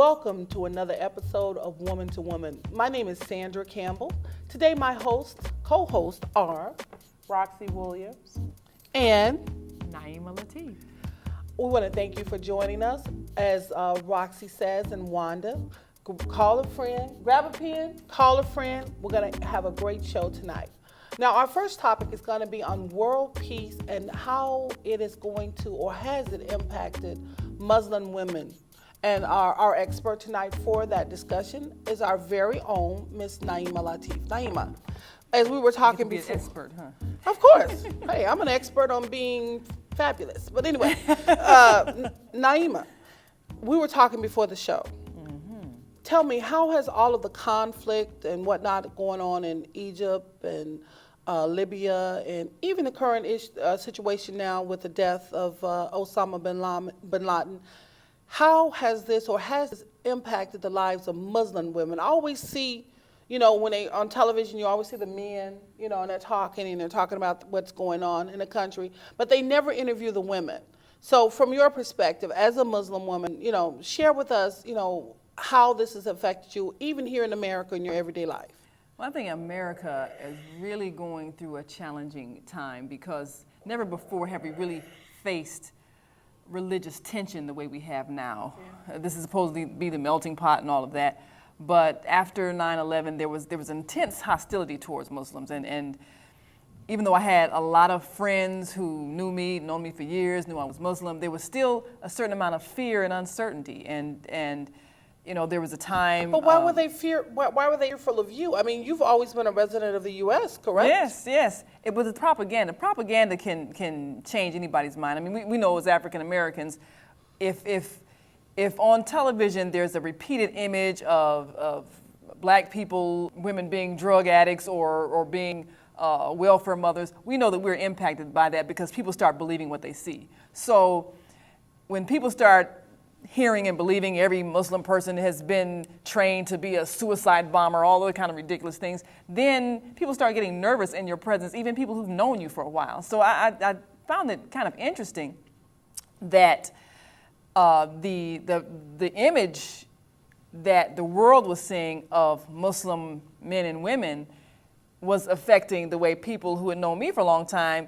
Welcome to another episode of Woman to Woman. My name is Sandra Campbell. Today my co-hosts are Roxy Williams and Naima Latif. We want to thank you for joining us. As Roxy says and Wanda, call a friend, grab a pen, call a friend. We're going to have a great show tonight. Now, our first topic is going to be on world peace and how it is going to, or has it impacted Muslim women. And our expert tonight for that discussion is our very own Miss Naima Latif. Naima, as we were talking before. An expert, huh? Of course. Hey, I'm an expert on being fabulous. But anyway, Naima, we were talking before the show. Tell me, how has all of the conflict and whatnot going on in Egypt and Libya and even the current situation now with the death of Osama bin Laden, how has this impacted the lives of Muslim women? I always see, when they on television, you always see the men, and they're talking about what's going on in the country, but they never interview the women. So from your perspective as a Muslim woman, share with us, how this has affected you, even here in America in your everyday life. Well, I think America is really going through a challenging time because never before have we really faced religious tension the way we have now. Yeah. This is supposed to be the melting pot and all of that, but after 9/11, there was intense hostility towards Muslims, and even though I had a lot of friends who knew me for years, knew I was Muslim, there was still a certain amount of fear and uncertainty, and there was a time. But why were they fearful of you? I mean, you've always been a resident of the U.S., correct? Yes. It was propaganda. Propaganda can change anybody's mind. I mean, we know as African Americans, if on television there's a repeated image of black people, women being drug addicts or being welfare mothers, we know that we're impacted by that because people start believing what they see. So when people start hearing and believing every Muslim person has been trained to be a suicide bomber, all those kind of ridiculous things, then people start getting nervous in your presence, even people who've known you for a while. So I found it kind of interesting that the image that the world was seeing of Muslim men and women was affecting the way people who had known me for a long time,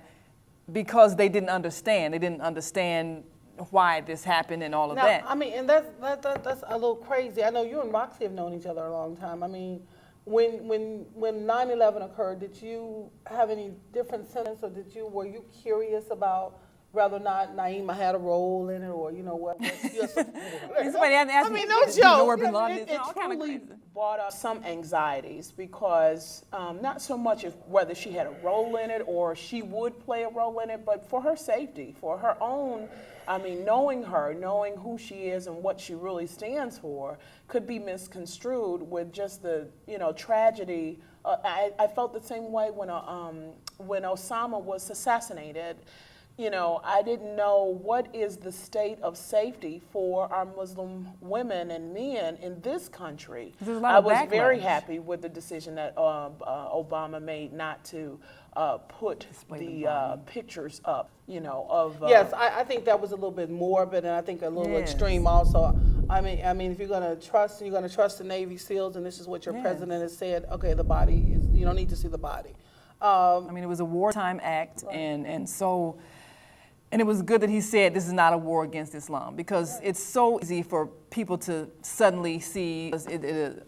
because they didn't understand. They didn't understand why this happened and all of that. I mean, and that's a little crazy. I know you and Roxy have known each other a long time. I mean, when 9/11 occurred, did you have any different sense, or were you curious about whether or not Naima had a role in it, or what? Somebody asked me, no joke. It truly brought up some anxieties because not so much of whether she had a role in it or she would play a role in it, but for her safety, for her own. I mean, knowing who she is and what she really stands for could be misconstrued with just the, tragedy. I felt the same way when Osama was assassinated. I didn't know what is the state of safety for our Muslim women and men in this country. I was very happy with the decision that Obama made not to put the pictures up, of. Yes, I think that was a little bit morbid, and I think a little extreme also. I mean, if you're going to trust the Navy SEALs, and this is what your president has said. Okay, the body is. You don't need to see the body. It was a wartime act, right. And it was good that he said this is not a war against Islam, because it's so easy for people to suddenly see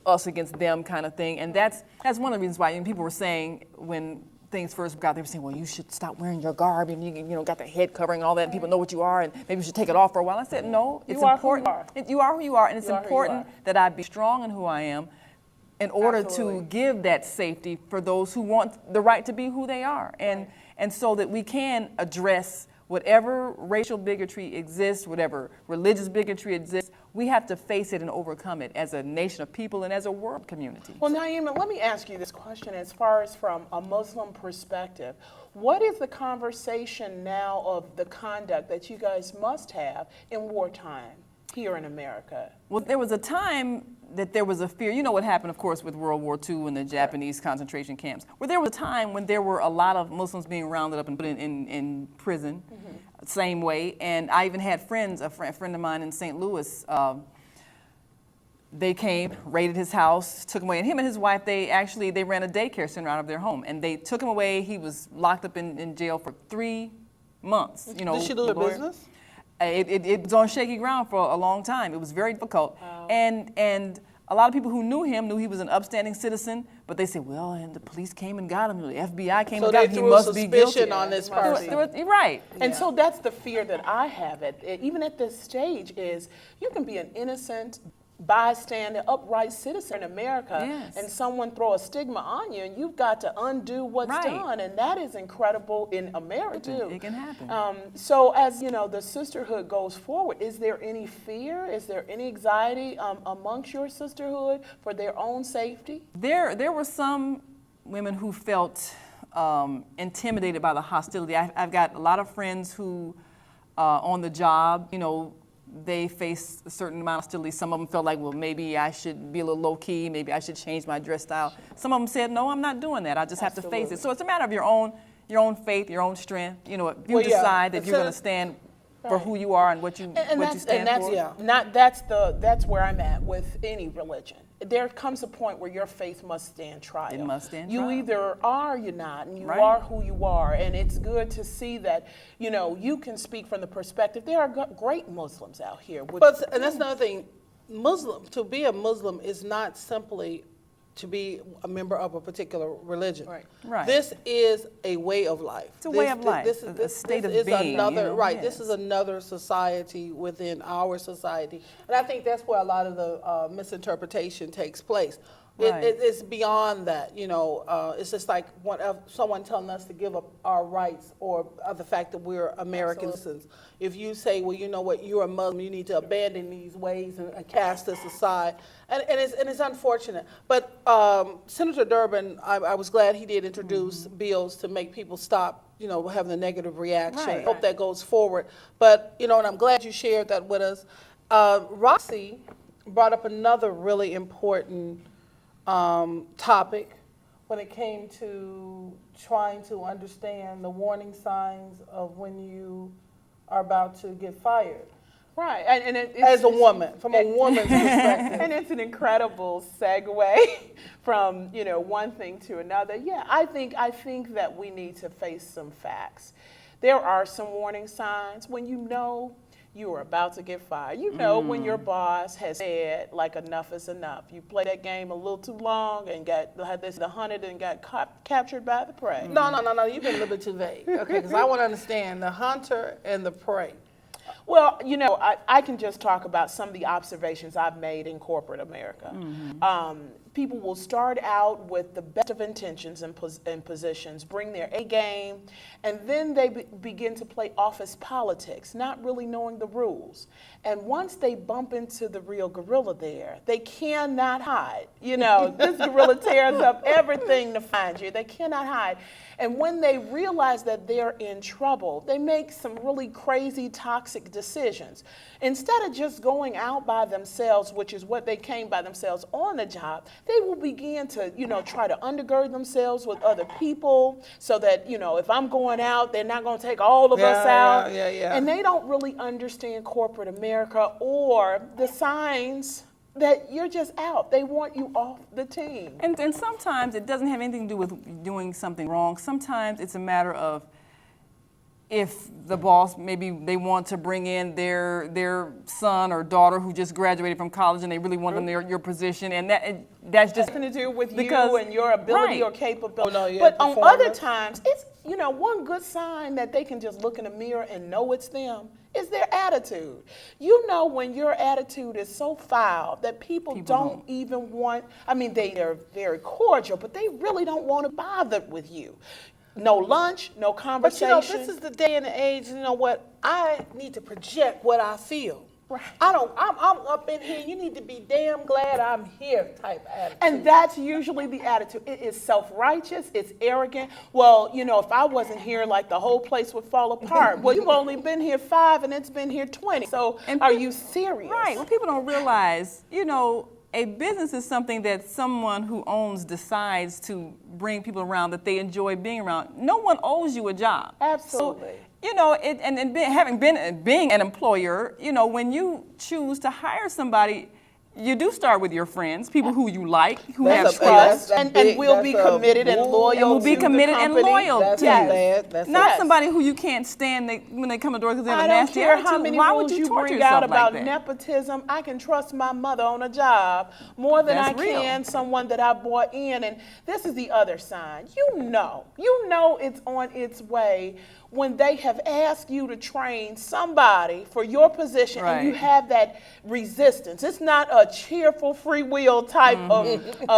us against them kind of thing. And that's one of the reasons why people were saying when things first got, they were saying, well, you should stop wearing your garb and you got the head covering and all that, and people know what you are, and maybe you should take it off for a while. I said, no, it's important. You are who you are, and it's important that I be strong in who I am in order to give that safety for those who want the right to be who they are. And so that we can address whatever racial bigotry exists, whatever religious bigotry exists, we have to face it and overcome it as a nation of people and as a world community. Well, Naima, let me ask you this question as far as from a Muslim perspective. What is the conversation now of the conduct that you guys must have in wartime here in America? Well, there was a time that there was a fear. You know what happened, of course, with World War II and the Japanese concentration camps, where there was a time when there were a lot of Muslims being rounded up and put in prison, same way. And I even had friends, a friend of mine in St. Louis, they came, raided his house, took him away. And him and his wife, they ran a daycare center out of their home. And they took him away. He was locked up in jail for 3 months. You know, Did she lose her business? It was on shaky ground for a long time. It was very difficult. And a lot of people who knew him knew he was an upstanding citizen, but they said, well, and the police came and got him. The FBI came and got him. He must be guilty. So they threw suspicion on this person. You're right. And so that's the fear that I have, even at this stage, is you can be an innocent bystander, upright citizen in America, Yes. and someone throw a stigma on you, and you've got to undo what's Right. done, and that is incredible in America too. It can happen. So as you know, the sisterhood goes forward. Is there any fear? Is there any anxiety amongst your sisterhood for their own safety? There were some women who felt intimidated by the hostility. I've got a lot of friends who, on the job, you know, they face a certain amount of hostility. Some of them felt like, well, maybe I should be a little low key. Maybe I should change my dress style. Some of them said, no, I'm not doing that. I just have to face it. So it's a matter of your own faith, your own strength. You know, if you decide that you're going to stand for who you are and what you stand for. That's where I'm at with any religion. There comes a point where your faith must stand trial. It must stand You trial. either are or you're not, and you Right. are who you are. And it's good to see that, you know, you can speak from the perspective. There are great Muslims out here. And that's another thing. To be a Muslim is not simply to be a member of a particular religion. Right. Right. This is a way of life. It's a way of life, a state of being, Another, you know? right. Yes. This is another society within our society, and I think that's where a lot of the misinterpretation takes place. Right. It's beyond that, you know. It's just like someone telling us to give up our rights or the fact that we're American citizens. If you say, well, you know what, you're a Muslim, you need to abandon these ways and cast this aside, and it's unfortunate. But Senator Durbin, I was glad he did introduce bills to make people stop, you know, having a negative reaction. Right. Hope that goes forward. But you know, and I'm glad you shared that with us. Roxy brought up another really important topic when it came to trying to understand the warning signs of when you are about to get fired. Right, and As a woman, from a woman's perspective. And it's an incredible segue from, you know, one thing to another. Yeah, I think that we need to face some facts. There are some warning signs when you know you are about to get fired. You know when your boss has said, like, enough is enough. You play that game a little too long and had this the hunted and got captured by the prey. No, you've been a little bit too vague. Okay, because I want to understand the hunter and the prey. Well, you know, I can just talk about some of the observations I've made in corporate America. People will start out with the best of intentions and positions, bring their A game, and then they begin to play office politics, not really knowing the rules. And once they bump into the real gorilla there, they cannot hide. You know, this gorilla tears up everything to find you. They cannot hide. And when they realize that they're in trouble, they make some really crazy, toxic decisions. Instead of just going out by themselves, which is what they came by themselves on the job, they will begin to, you know, try to undergird themselves with other people so that, you know, if I'm going out, they're not going to take all of us out. Yeah. And they don't really understand corporate America or the signs that you're just out. They want you off the team. And sometimes it doesn't have anything to do with doing something wrong. Sometimes it's a matter of if the boss, maybe they want to bring in their son or daughter who just graduated from college and they really want them in your position, and that's just nothing to do with because, you and your ability right. or capability. Oh, no, but on other performance. times, it's, you know, one good sign that they can just look in the mirror and know it's them is their attitude. You know, when your attitude is so foul that people don't even want, I mean, they're very cordial, but they really don't want to bother with you. No lunch, no conversation. But you know, this is the day and the age, you know what, I need to project what I feel. Right. I'm up in here, you need to be damn glad I'm here type attitude. And that's usually the attitude. It is self-righteous, it's arrogant. Well, you know, if I wasn't here, like, the whole place would fall apart. Well, you've only been here 5 and it's been here 20. So are you serious? Right. Well, people don't realize, you know, a business is something that someone who owns decides to bring people around that they enjoy being around. No one owes you a job. Absolutely. So, you know, being an employer, you know, when you choose to hire somebody, you do start with your friends, people who you like, who That's have a- trust. that's a and big- will be that's a committed and rule. loyal And will be to committed the and company. loyal That's to a you. bad. That's Not Yes. somebody who you can't stand when they come to the door because they have I a don't nasty care attitude. how many Why rules would you you torture bring yourself out about like that? nepotism. I can trust my mother on a job more than That's I real. can someone that I brought in. And this is the other sign. You know it's on its way when they have asked you to train somebody for your position and you Right. have that resistance. It's not a cheerful free will type of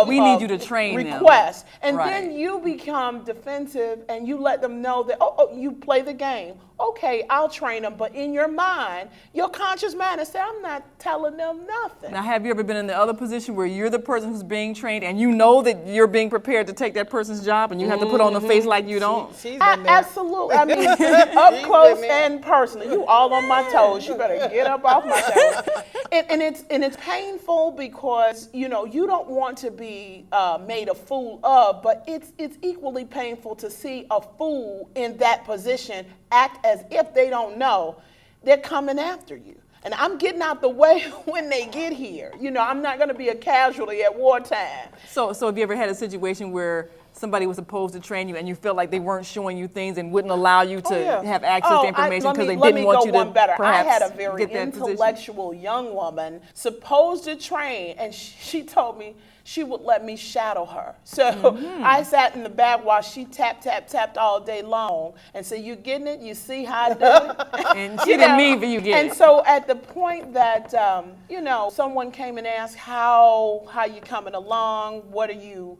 We need you to train them. request. And Right. then you become defensive and you let them know that, you play the game. Okay, I'll train them, but in your mind, your conscious mind is saying, I'm not telling them nothing. Now, have you ever been in the other position where you're the person who's being trained and you know that you're being prepared to take that person's job and you have to put on the face like you don't? She's been there. Absolutely. I mean, up She's close been there. and personal. You all on my toes. You better get up off my toes. And it's painful because you don't want to be made a fool of, but it's equally painful to see a fool in that position act as if they don't know they're coming after you. And I'm getting out the way when they get here. I'm not going to be a casualty at wartime. So have you ever had a situation where somebody was supposed to train you and you felt like they weren't showing you things and wouldn't allow you to have access to information because they didn't want you to perhaps I had a very get that position? intellectual young woman supposed to train, and she told me she would let me shadow her. So I sat in the back while she tapped all day long and said, you getting it? You see how I do it? And she didn't mean for you to get And it. so at the point that, someone came and asked, how you coming along? What are you,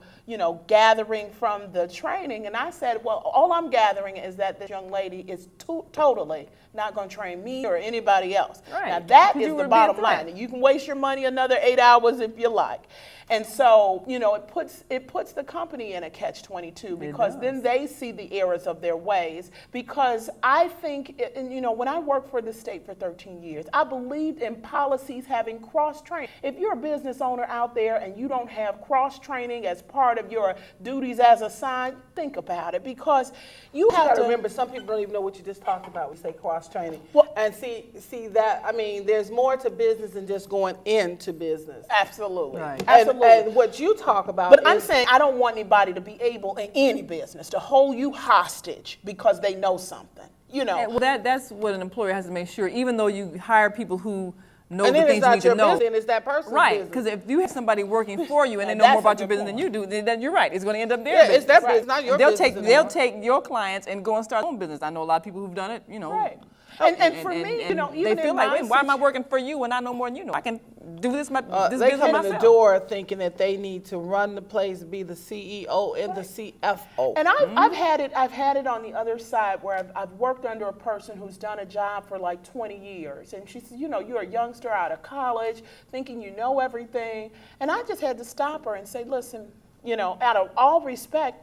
gathering from the training? And I said, well, all I'm gathering is that this young lady is totally not going to train me or anybody else. Right. Now that You is would the be a bottom threat. line. You can waste your money another 8 hours if you like. And so, it puts the company in a catch-22 because then they see the errors of their ways. Because I think, when I worked for the state for 13 years, I believed in policies having cross-training. If you're a business owner out there and you don't have cross-training as part of your duties as assigned, think about it, because you You have got to to remember, some people don't even know what you just talked about. We say cross training. Well- And see that, I mean, there's more to business than just going into business. Absolutely. Right. And, Absolutely. and what you talk about But I'm is, saying I don't want anybody to be able in any business to hold you hostage because they know something. Yeah, well, that's what an employer has to make sure, even though you hire people who know and the then things it's you not need to your know. business, it's that person's Right, business. because if you have somebody working for you and they And know more that's a about your good business than point. you do, then you're right. It's going to end up their Yeah, business. it's that Right. business, not your they'll business take anymore. your clients and go and start their own business. I know a lot of people who've done it. Right. And for me, and even they feel in like, my wait, why am I working for you when I know more than you know? I can do this this They business come in myself. the door thinking that they need to run the place, be the CEO and the CFO. And I've had it on the other side where I've worked under a person who's done a job for like 20 years. And she said, you're a youngster out of college thinking you know everything. And I just had to stop her and say, listen, out of all respect,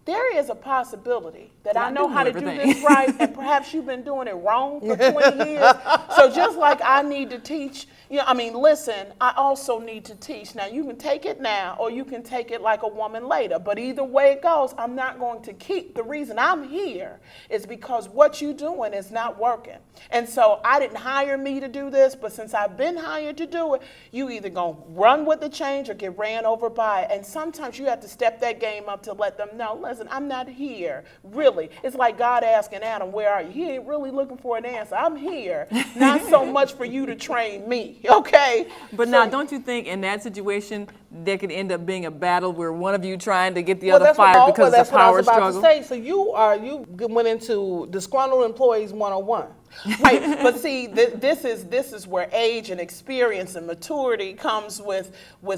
there is a possibility that I know how to do everything. this right, and perhaps you've been doing it wrong for 20 years. So just like I need to teach, listen, I also need to teach. Now, you can take it now, or you can take it like a woman later. But either way it goes, I'm not going to keep. The reason I'm here is because what you're doing is not working. And so I didn't hire me to do this, but since I've been hired to do it, you either going to run with the change or get ran over by it. And sometimes you have to step that game up to let them know, listen, I'm not here, really. It's like God asking Adam, where are you? He ain't really looking for an answer. I'm here, not so much for you to train me, okay? But now, don't you think in that situation there could end up being a battle where one of you trying to get the other fired because it's a power struggle? So you went into disgruntled employees 101. Right, but see, this is where age and experience and maturity comes with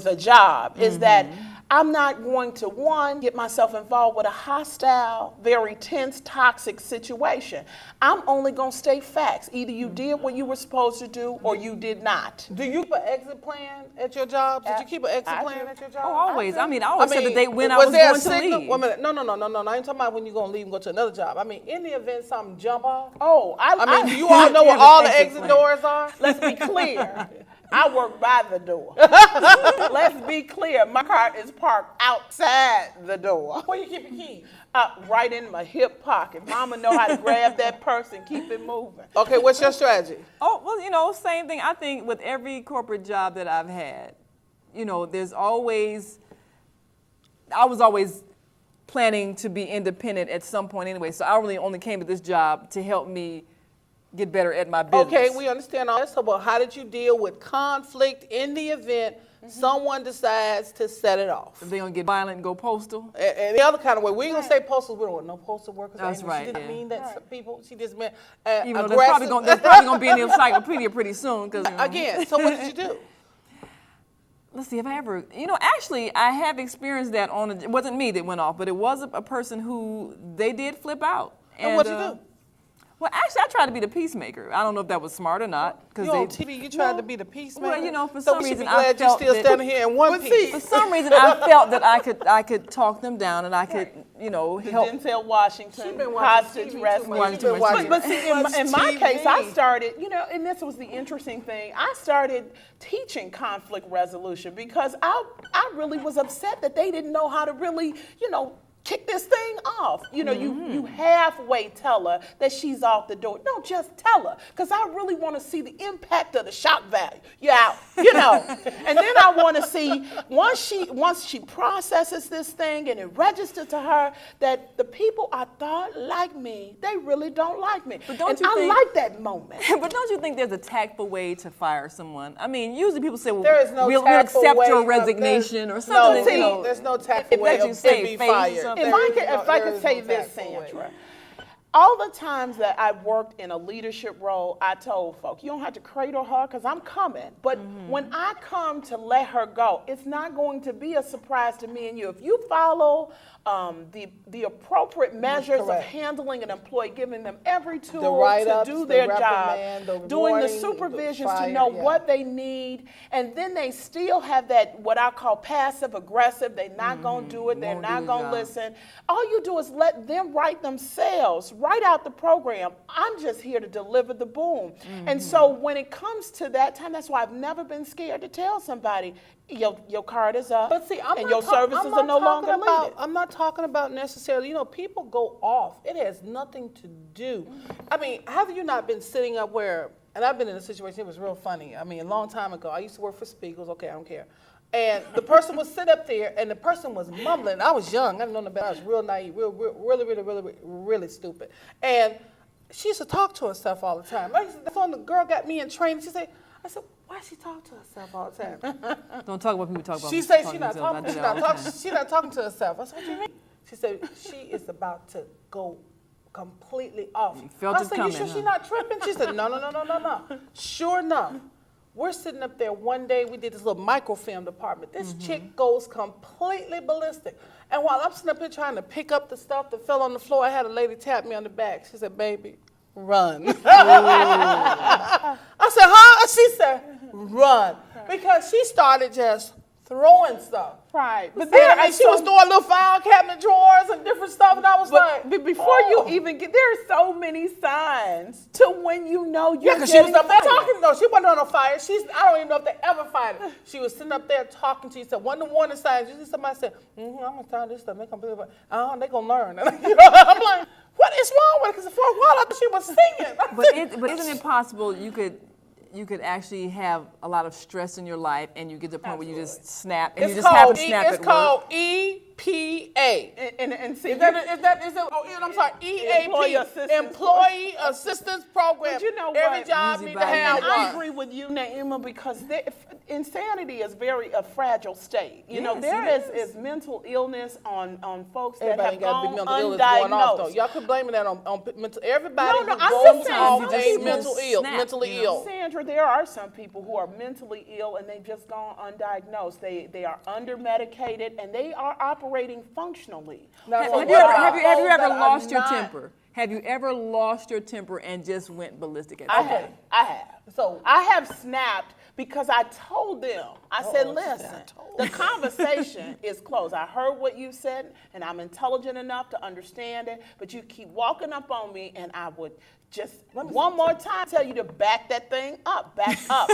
a job. Is that I'm not going to, one, get myself involved with a hostile, very tense, toxic situation. I'm only going to state facts. Either you did what you were supposed to do or you did not. Do you keep an exit plan at your job? Did you keep an exit I plan do. at your job? Oh, always. I always said the date when I was was there going a signal? to leave. Wait a minute. No. I ain't talking about when you're going to leave and go to another job. I mean, in the event something jump off. Oh, I mean, do you all know where have all an the exit exit plan. doors are? Let's be clear. I work by the door. Let's be clear. My car is parked outside the door. Where you keep your keys? Right in my hip pocket. Mama know how to grab that purse and keep it moving. Okay, what's your strategy? Oh, well, same thing. I think with every corporate job that I've had, there's always, I was always planning to be independent at some point anyway. So I really only came to this job to help me get better at my business. Okay, we understand all that. So, but how did you deal with conflict in the event someone decides to set it off? If they're going to get violent and go postal. And the other kind of way, we ain't gonna say postal. We don't want no postal workers. That's right, She didn't yeah. mean that to people. She just meant Even though aggressive. that's probably going to be in the encyclopedia pretty soon. Cause, Again, so what did you do? Let's see, if I ever, actually, I have experienced that it wasn't me that went off, but it was a person who they did flip out. And what'd you do? Well, actually, I tried to be the peacemaker. I don't know if that was smart or not. You on TV, you tried to be the peacemaker. Well, for so some we should reason, be glad I felt you're still that, standing here in one piece. For some reason, I felt that I could talk them down and I could, help. Denzel Washington, She's been watching hostage TV too rescue. much. She's been watching But see, in my TV. case, I started, and this was the interesting thing. I started teaching conflict resolution because I really was upset that they didn't know how to really, kick this thing off. You halfway tell her that she's off the door. No, just tell her, because I really want to see the impact of the shock value. You're out, And then I want to see, once she processes this thing and it registers to her that the people I thought liked me, they really don't like me. But don't and you I think- like that moment. But don't you think there's a tactful way to fire someone? I mean, usually people say, well, There is no we'll tactful accept way your of- resignation or No, something. see, that, there's no tactful way let you of say be face fired. something. If I could say this, Sandra, all the times that I worked in a leadership role, I told folk, you don't have to cradle her because I'm coming. But when I come to let her go, it's not going to be a surprise to me and you. If you follow the appropriate measures of correct. handling an employee, giving them every tool The to write-ups, do the their reprimand, job, the doing the warning, supervisions the to know fire, yeah. what they need, and then they still have that, what I call passive aggressive, they're not going to do it, they're Won't do not the going to job. listen. All you do is let them write themselves, write out the program. I'm just here to deliver the boom. And so when it comes to that time, that's why I've never been scared to tell somebody, your card is up, But see, and your services are no longer needed. I'm not talking about necessarily, people go off. It has nothing to do. I mean, have you not been sitting up where, and I've been in a situation, it was real funny. I mean, a long time ago, I used to work for Spiegels, okay, I don't care. And the person would sit up there, and the person was mumbling. I was young, I didn't know no better. I was real naive, really stupid. And she used to talk to herself all the time. The girl got me in training. I said, why does she talk to herself all the time? Don't talk about people talk about She said talking she's not themselves. I talking. do She's that all not the talking. time. She's not talking to herself. I said, what do you mean? She said she is about to go completely off. You felt I it said, coming, you sure huh? she's not tripping? She said, no. Sure enough, we're sitting up there one day. We did this little microfilm department. This chick goes completely ballistic. And while I'm sitting up here trying to pick up the stuff that fell on the floor, I had a lady tap me on the back. She said, baby, run. I said, huh? She said, run. Because she started just throwing stuff. Right. But But then she was throwing little file cabinet drawers and different stuff, and I was like, But before you even get, there are so many signs to when you know you're yeah, because she was getting up there fired. talking. No, she wasn't on a fire. I don't even know if they ever fired her. She was sitting up there talking to you. Said, one of the warning signs, you see somebody said, I'm going to start this stuff. They're going to they're going to learn. I'm like, what is wrong with it? Because for a while I thought she was singing. But isn't it possible you could actually have a lot of stress in your life and you get to the point where you just snap and you just happen to snap It's at called work? EPA. And see, Is that, I'm sorry, Employee EAP, Assistance Employee Assistance Program. But you know Every what? job Easy needs to button. have And I one. agree with you, Naima, because insanity is a fragile state. Yes, There it is mental illness on folks that Everybody have got gone big mental illness going off, though. undiagnosed. Y'all could blame that on mental. Everybody No, who I'm goes just saying, off some ain't people mentally ill. Sandra, there are some people who are mentally ill and they've just gone undiagnosed. They are under medicated and they are operating functionally. Now, so Have what you about ever those that are lost your not- temper? Have you ever lost your temper and just went ballistic at I somebody? have. So- I have snapped because I told them. I said, she said, listen, "I told the conversation is closed. I heard what you said, and I'm intelligent enough to understand it, but you keep walking up on me, and I would just one more time tell you to back that thing up, back up.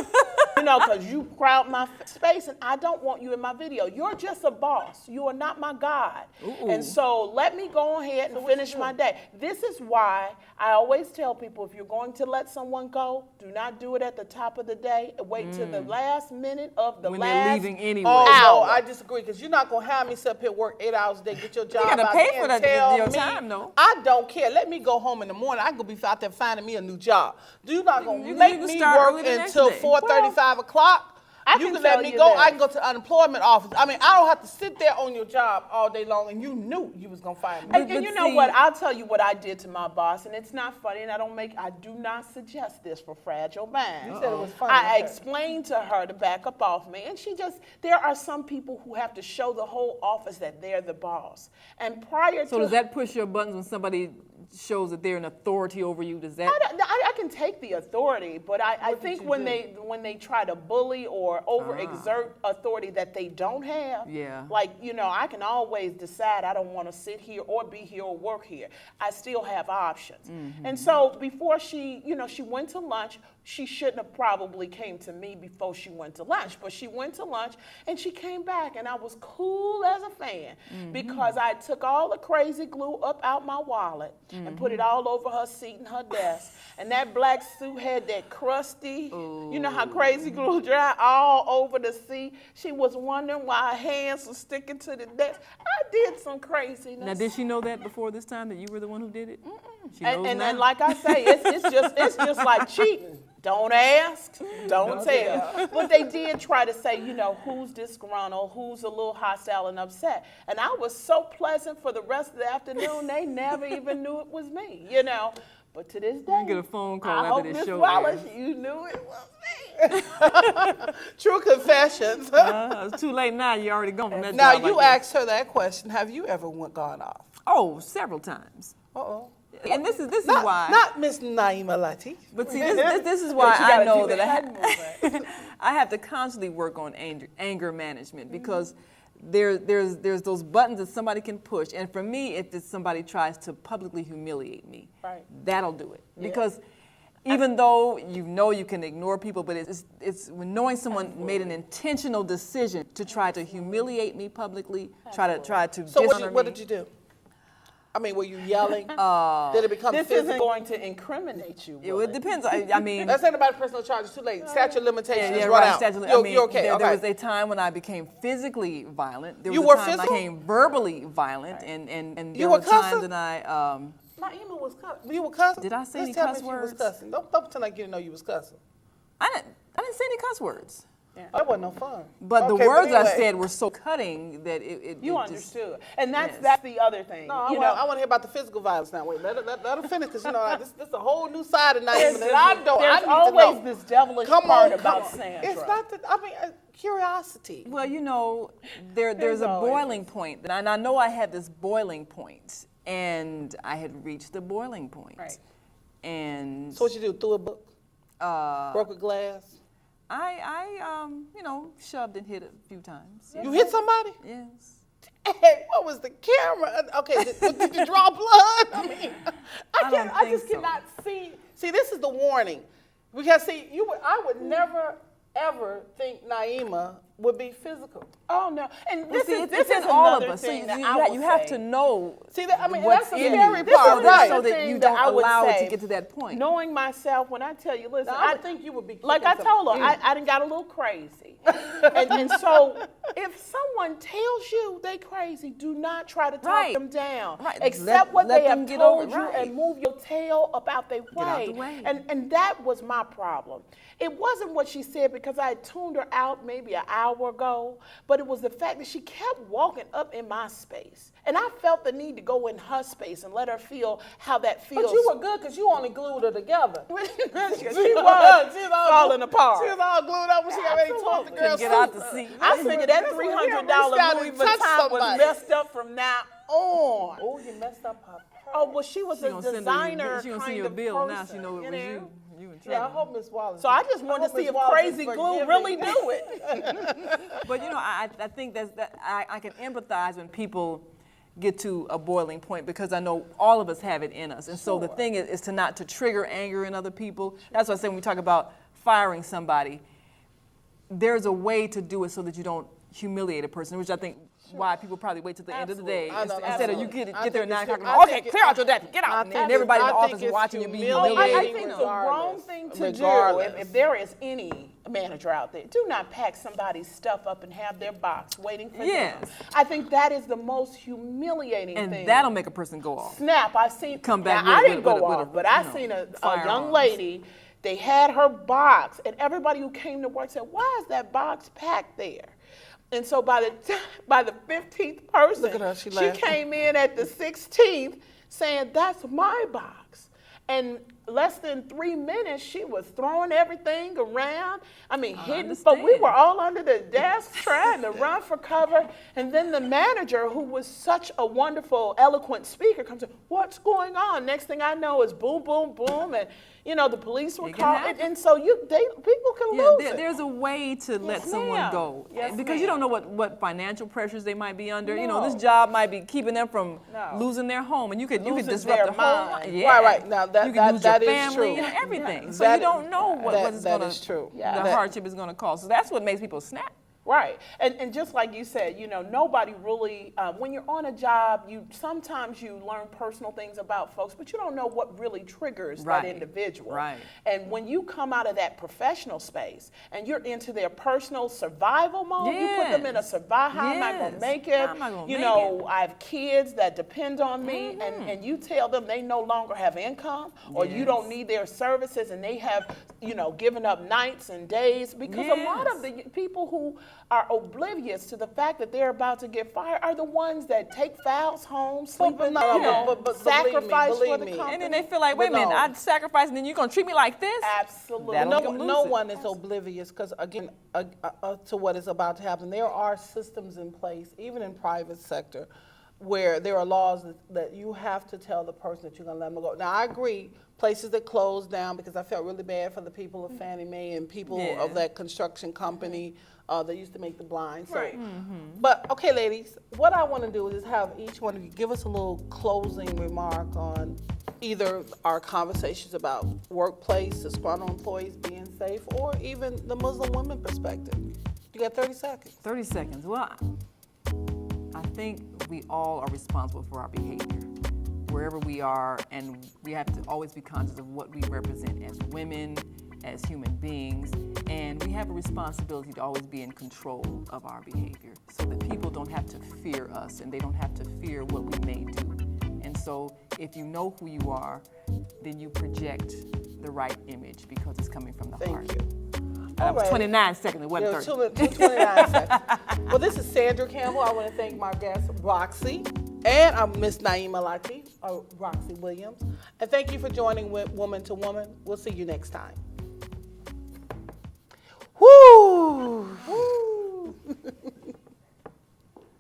Because you crowd my space, and I don't want you in my video. You're just a boss. You are not my God. And so let me go ahead and finish my day. This is why I always tell people, if you're going to let someone go, do not do it at the top of the day. Wait till the last minute of the When last they're leaving anyway. Oh, hour. no, I disagree, because you're not going to have me sit up here work 8 hours a day, get your job gotta out pay there for and that- tell your me, time, though. I don't care. Let me go home in the morning. I can be out there finding me a new job. You're not going You to can make me start work early the next until day. 4:30, 5 o'clock. I You can can let tell me you go. this. I can go to the unemployment office. I mean, I don't have to sit there on your job all day long, and you knew you was going to find me. And But you know see- what? I'll tell you what I did to my boss, and it's not funny, and I do not suggest this for fragile minds. You said it was funny. I Okay. explained to her to back up off me, and there are some people who have to show the whole office that they're the boss. And prior So to does that push your buttons when somebody shows that they're an authority over you? Does that? I can take the authority, but I did think you when do? they try to bully or overexert authority that they don't have, Yeah. like, I can always decide I don't want to sit here or be here or work here. I still have options. And so before she went to lunch, she shouldn't have probably came to me before she went to lunch, but she went to lunch and she came back and I was cool as a fan because I took all the crazy glue up out my wallet and put it all over her seat and her desk. And that black suit had that crusty, you know how crazy glue dry all over the seat. She was wondering why her hands were sticking to the desk. I did some craziness. Now, did she know that before this time that you were the one who did it? She knows And now? like I say, it's just like cheating. Don't ask, don't tell. But they did try to say, who's disgruntled, who's a little hostile and upset. And I was so pleasant for the rest of the afternoon, they never even knew it was me, But to this day, You get a phone call I after hope this Miss show Wallace, airs. you knew it was me. True confessions. It's too late now. You're already gone from that Now, job you like that. asked her that question. Have you ever gone off? Oh, several times. Uh-oh. And this is Not, why. not Miss Naima Latif. But see, this is why you I gotta know do that I have to constantly work on anger management because there's those buttons that somebody can push, and for me, if it's somebody tries to publicly humiliate me, Right. that'll do it. Because even though you can ignore people, but it's when knowing someone made an intentional decision to try to humiliate me publicly, try to So dishonor what me. did you do? I mean, were you yelling? Did it become This physical? isn't going to incriminate you. will It depends. I mean. Let's say about personal charges. Too late. Statute of limitations Yeah, run right. out. Statute, You're okay. There okay. was a time when I became physically violent. There was You a were time physical? I became verbally violent, and You there were were times cussing? that I. Naima was cussing. You were cussing. Did I say any Just tell cuss me if you was words? cussing. Don't pretend like you didn't know you was cussing. I didn't say any cuss words. That wasn't no fun. But the Okay, words that I anyway. said were so cutting that it You just- understood. And that's Yes. the other thing. No, I you want know, to hear about the physical violence now. Wait, let her finish, because this is a whole new side of there's, Naima that I don't. I there's need to always know. this devilish Come part on, about come on. Sandra. It's not that. I mean, curiosity. Well, there's a always boiling point, and I know I had this boiling point, and I had reached the boiling point. Right. And So what you do? Threw a book? Broke a glass? I shoved and hit a few times. You hit somebody? Yes. Hey, what was the camera? Okay, did you draw blood? I mean, I don't I think just so. cannot see. See, this is the warning. Because I would never ever think Naima would be physical. Oh no! And Well, this see, is it's this in is all another of us. So thing you, that you, I ha- will you have say. to know. See, that, I mean, what's that's the in scary you. part, so that, right? so The that thing you that don't I would allow it say, to get to that point. Knowing myself, when I tell you, listen, Now, I would think you would be like I kicking told her, some- I done got a little crazy. and so if someone tells you they crazy, do not try to talk Right. them down. Right. Accept what Let they them have get over told it. you Right. and move your tail about their out way. the way. And that was my problem. It wasn't what she said because I had tuned her out maybe an hour ago, but it was the fact that she kept walking up in my space. And I felt the need to go in her space and let her feel how that feels. But you were good because you only glued her together. she was falling apart. She was all glued up when she already taught the Absolutely. girl. Get out the seat. I figured that This one here $300 reached out Louis and touched Vuitton was somebody. messed up from now on. Oh, you messed up her. Oh, well, she was She a gonna send her designer she gonna kind send you a of bill person, now. She know it was you. You in Yeah, I trouble. hope Miss Wallace. So I just wanted to hope see Miss if Wallace crazy is glue forgiving. really do it. But I think I can empathize when people get to a boiling point because I know all of us have it in us. And so the thing is to not to trigger anger in other people. That's why I say when we talk about firing somebody, there's a way to do it so that you don't humiliate a person, which I think why people probably wait till the end of the day Absolutely. instead of you Absolutely. get there at 9 o'clock. I And, okay, think it- clear out your desk, get out, and then everybody in the office is watching you be humiliated. I think the wrong thing to do, if there is any manager out there, do not pack somebody's stuff up and have their box waiting for Yes. them. I think that is the most humiliating And thing. that'll make a person go off. Snap, I seen, Come back now, I with- didn't with go a- off, but I seen a young firearms. lady, they had her box, and everybody who came to work said, why is that box packed there? And so by the 15th person, Look at her, she she laughing. came in at the 16th saying, that's my box. And less than 3 minutes, she was throwing everything around. I mean, hitting, but we understand. were all under the desk trying to run for cover. And then the manager, who was such a wonderful, eloquent speaker, comes in, what's going on? Next thing I know is boom, boom, boom. And, you know, the police were It can called. happen. And so people can Yeah, lose it. there's a way to let someone ma'am. go. Yes, because you ma'am. don't know what financial pressures they might be under. You know, No. this job might be keeping them from No. losing their home, and you could Losing disrupt their the whole mind. Yeah. Right. Now that you can lose your that is family true. and everything. So That- you don't know what it's that gonna is true. Yeah. the That- hardship is gonna cause. So that's what makes people snap. Right, and just like you said, you know, nobody really. When you're on a job, sometimes you learn personal things about folks, but you don't know what really triggers Right, that individual. right. And when you come out of that professional space and you're into their personal survival mode, you put them in a Yes, survival. How am I going to yes. make it? How am I gonna you make know, I have kids that depend on me, Mm-hmm. and you tell them they no longer have income, or you don't Yes. need their services, and they have, you know, given up nights and days because a lot of Yes. the people who are oblivious to the fact that they're about to get fired are the ones that take fouls home, sleep in the, no, you know, but believe me, sacrifice for believe the me. company. And then they feel like, wait a But minute, no. I sacrificed, and then you're gonna treat me like this? Absolutely. That'll make 'em No, lose no it. one is oblivious because, again, to what is about to happen. There are systems in place, even in private sector, where there are laws that you have to tell the person that you're going to let them go. Now, I agree, places that closed down, because I felt really bad for the people of Fannie Mae and people Yeah. of that construction company that used to make the blinds. So, Right. But, okay, ladies, what I want to do is have each one of you give us a little closing remark on either our conversations about workplace, disgruntled employees being safe, or even the Muslim women perspective. You got 30 seconds. 30 seconds. Well, I think we all are responsible for our behavior wherever we are, and we have to always be conscious of what we represent as women, as human beings, and we have a responsibility to always be in control of our behavior so that people don't have to fear us and they don't have to fear what we may do. And so if you know who you are, then you project the right image because it's coming from the heart. Thank you. That was All right. 29 seconds, it wasn't 30. 29 seconds. Well, this is Sandra Campbell. I want to thank my guest, Roxy, and Miss Naima Latif, Roxy Williams. And thank you for joining with Woman to Woman. We'll see you next time. Woo! Woo!